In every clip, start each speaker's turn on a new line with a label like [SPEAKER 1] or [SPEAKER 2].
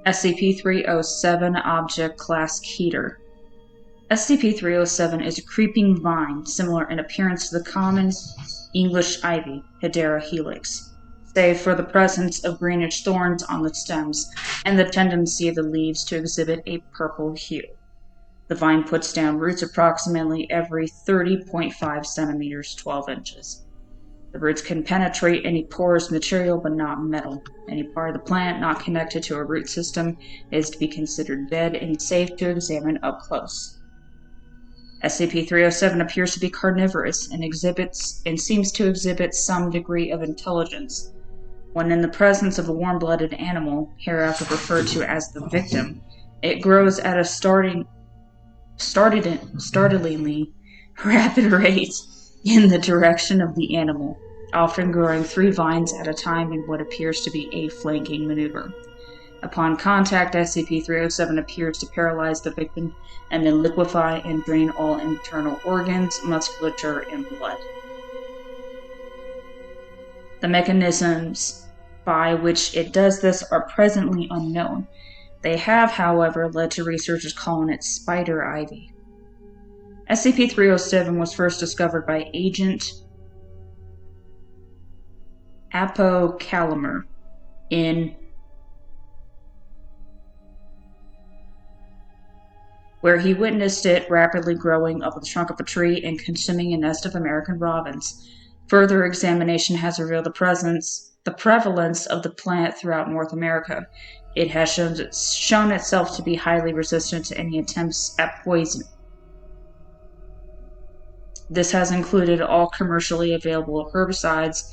[SPEAKER 1] SCP-307 Object Class Keter. SCP-307 is a creeping vine similar in appearance to the common English ivy, Hedera helix, save for the presence of greenish thorns on the stems and the tendency of the leaves to exhibit a purple hue. The vine puts down roots approximately every 30.5 centimeters, 12 inches. The roots can penetrate any porous material but not metal. Any part of the plant not connected to a root system is to be considered dead and safe to examine up close. SCP-307 appears to be carnivorous and seems to exhibit some degree of intelligence. When in the presence of a warm-blooded animal, hereafter referred to as the victim, it grows at a startlingly rapid rate in the direction of the animal, often growing 3 vines at a time in what appears to be a flanking maneuver. Upon contact, SCP-307 appears to paralyze the victim and then liquefy and drain all internal organs, musculature, and blood. The mechanisms by which it does this are presently unknown. They have, however, led to researchers calling it spider ivy. SCP-307 was first discovered by Agent Apocalimer in where he witnessed it rapidly growing up the trunk of a tree and consuming a nest of American robins. Further examination has revealed the prevalence of the plant throughout North America. It has shown itself to be highly resistant to any attempts at poison. This has included all commercially available herbicides,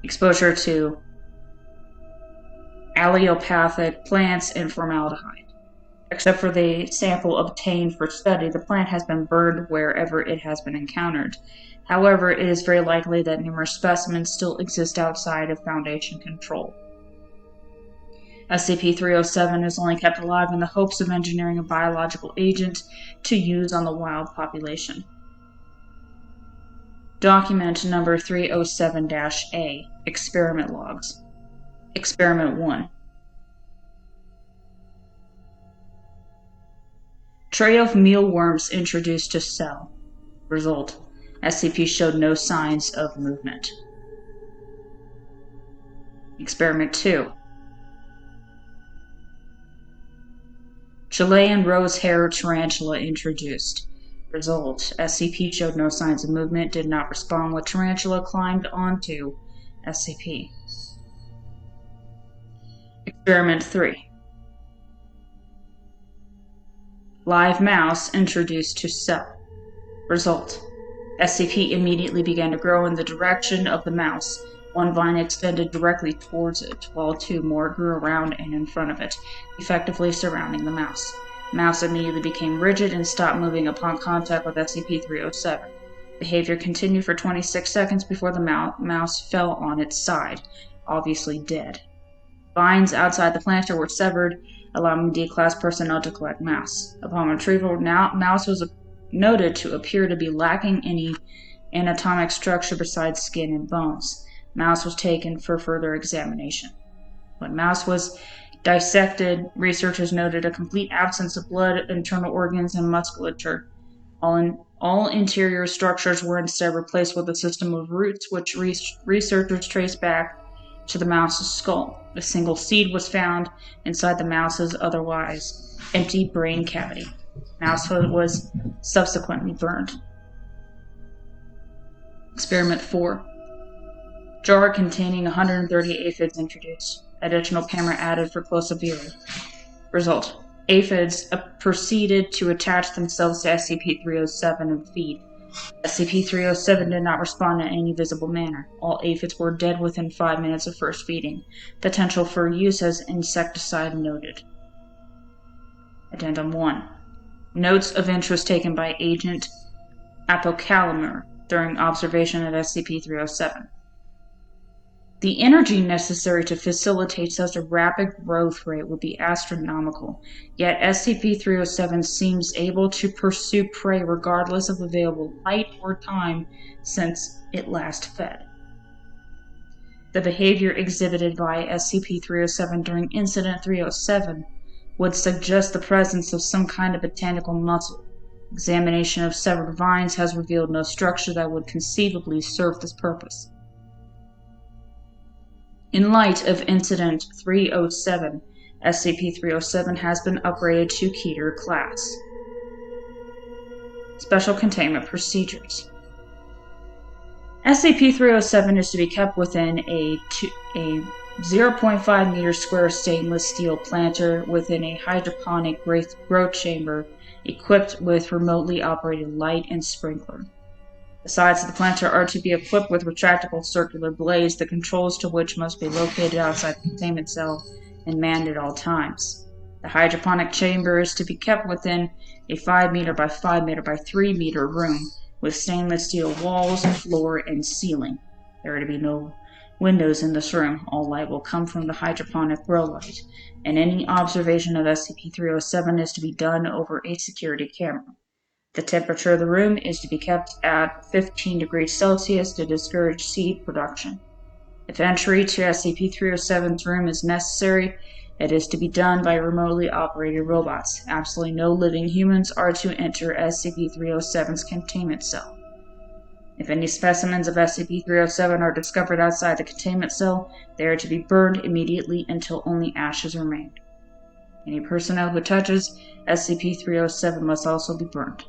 [SPEAKER 1] exposure to allelopathic plants, and formaldehyde. Except for the sample obtained for study, the plant has been burned wherever it has been encountered. However, it is very likely that numerous specimens still exist outside of Foundation control. SCP-307 is only kept alive in the hopes of engineering a biological agent to use on the wild population. Document number 307-A, Experiment Logs. Experiment 1. Tray of mealworms introduced to cell. Result: SCP showed no signs of movement. Experiment 2. Chilean rose hair tarantula introduced. Result: SCP showed no signs of movement, did not respond when tarantula climbed onto SCP. Experiment 3. Live mouse introduced to cell. Result: SCP immediately began to grow in the direction of the mouse. 1 vine extended directly towards it, while 2 more grew around and in front of it, effectively surrounding the mouse. Mouse immediately became rigid and stopped moving upon contact with SCP-307. Behavior continued for 26 seconds before the mouse fell on its side, obviously dead. Vines outside the planter were severed, allowing D-Class personnel to collect mouse. Upon retrieval, mouse was noted to appear to be lacking any anatomic structure besides skin and bones. Mouse was taken for further examination. When mouse was dissected, researchers noted a complete absence of blood, internal organs, and musculature. All interior structures were instead replaced with a system of roots, which researchers traced back to the mouse's skull. A single seed was found inside the mouse's otherwise empty brain cavity. Mouse was subsequently burned. Experiment 4. Jar containing 130 aphids introduced. Additional camera added for close-up viewing. Result: aphids proceeded to attach themselves to SCP-307 and feed. SCP-307 did not respond in any visible manner. All aphids were dead within 5 minutes of first feeding. Potential for use as insecticide noted. Addendum 1. Notes of interest taken by Agent Apocalimer during observation at SCP-307. The energy necessary to facilitate such a rapid growth rate would be astronomical, yet SCP-307 seems able to pursue prey regardless of available light or time since it last fed. The behavior exhibited by SCP-307 during Incident 307 would suggest the presence of some kind of botanical muscle. Examination of severed vines has revealed no structure that would conceivably serve this purpose. In light of Incident 307, SCP-307 has been upgraded to Keter class. Special Containment Procedures. SCP-307 is to be kept within a 0.5 meter square stainless steel planter within a hydroponic growth chamber equipped with remotely operated light and sprinkler. The sides of the planter are to be equipped with retractable circular blades, the controls to which must be located outside the containment cell and manned at all times. The hydroponic chamber is to be kept within a 5 meter by 5 meter by 3 meter room with stainless steel walls, floor, and ceiling. There are to be no windows in this room. All light will come from the hydroponic grow light, and any observation of SCP-307 is to be done over a security camera. The temperature of the room is to be kept at 15 degrees Celsius to discourage seed production. If entry to SCP-307's room is necessary, it is to be done by remotely operated robots. Absolutely no living humans are to enter SCP-307's containment cell. If any specimens of SCP-307 are discovered outside the containment cell, they are to be burned immediately until only ashes remain. Any personnel who touches SCP-307 must also be burned.